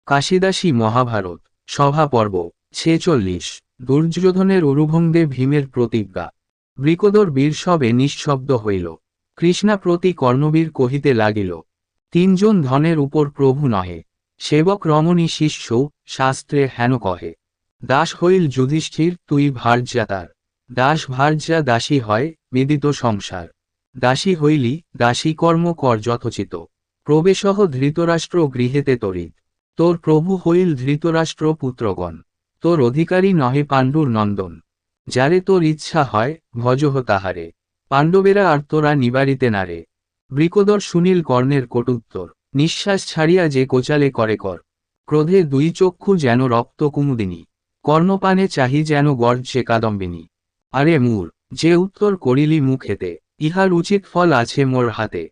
কাশিদাসী মহাভারত সভা পর্ব 46। দুর্যোধনের উরুভঙ্গে ভীমের প্রতিজ্ঞা। বৃকোদর বীর সবে নিঃশব্দ হইল। কৃষ্ণা প্রতি কর্ণবীর কহিতে লাগিল, তিনজন ধনের উপর প্রভু নহে, সেবক রমণী শিষ্য শাস্ত্রে হেন কহে। দাস হইল যুধিষ্ঠির তুই ভার্যা তার, দাস ভার্যা দাসী হয় বিদিত সংসার। দাসী হইলি দাসী কর্ম কর যথোচিত, প্রবেশহ ধৃতরাষ্ট্র গৃহেতে তরিত। তোর প্রভু হইল ধৃতরাষ্ট্র পুত্রগণ, তোর অধিকারী নহে পাণ্ডুর নন্দন। যারে তোর ইচ্ছা হয় ভজহ তাহারে, পাণ্ডবেরা আর তোরা নিবারিতে নারে। বৃকোদর শুনিল কর্ণের কটুত্তর, নিঃশ্বাস ছাড়িয়া যে কোচালে করে কর। ক্রোধে দুই চক্ষু যেন রক্ত কুমুদিনী, কর্ণপানে চাহি যেন গর্জে কাদম্বিনী। আরে মূর, যে উত্তর করিলি মুখেতে, ইহার উচিত ফল আছে মোর হাতে।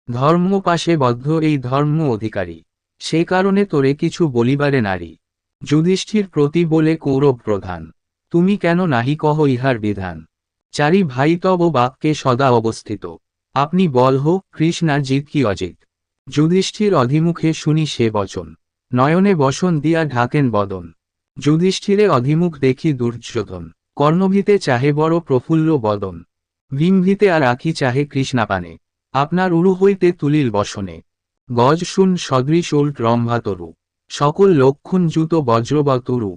ধর্ম পাশে বদ্ধ এই ধর্ম অধিকারী, সে কারণে তোরে কিছু বলিবারে নারী। যুধিষ্ঠির প্রতি বলে কৌরব প্রধান, তুমি কেন নাহি কহ ইহার বিধান। চারি ভাই তব বাক্যে সদা অবস্থিত, আপনি বল হোক কৃষ্ণা জিত কি অজিত। যুধিষ্ঠির অধিমুখে শুনি সে বচন, নয়নে বসন দিয়া ঢাকেন বদন। যুধিষ্ঠিরে অধিমুখ দেখি দুর্যোধন, কর্ণভীতে চাহে বড় প্রফুল্ল বদন। ভীমভীতে আর আঁখি চাহে কৃষ্ণাপানে, আপনার উরু হইতে তুলিল বসনে। গজ শুন সদৃশ উল্ট রম্ভাতরু, সকল লক্ষণ জুত বজ্রবতরু।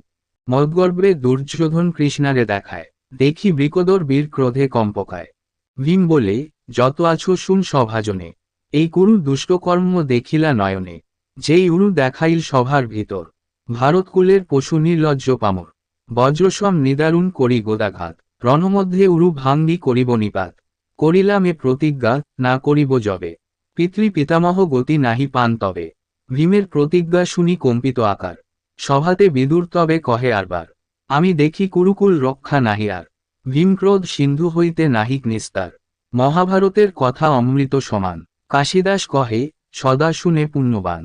মদগর্বে দুর্যোধন কৃষ্ণারে দেখায়, দেখি বৃকোদর বীর ক্রোধে কম্পকায়। ভীম বলে, যত আছো শুন সভাজনে, এই কুরু দুষ্টকর্ম দেখিলা নয়নে। যেই উরু দেখাইল সভার ভিতর, ভারতকুলের পশু নির্লজ্জ পামর। বজ্রসম নিদারুণ করি গোদাঘাত, রণমধ্যে উরু ভাঙ্গি করিব নিপাত। করিলাম এ প্রতিজ্ঞা, না করিব যবে, পিতৃ পিতামহ গতি নাহি পান তবে। ভীমের প্রতিজ্ঞা শুনি কম্পিত আকার, সভাতে বিদুর তবে কহে আরবার, আমি দেখি কুরুকুল রক্ষা নাহি আর। ভীমক্রোধ সিন্ধু হইতে নাহিক নিস্তার, মহাভারতের কথা অমৃত সমান। কাশিদাস কহে, সদা শুনে পুণ্যবান।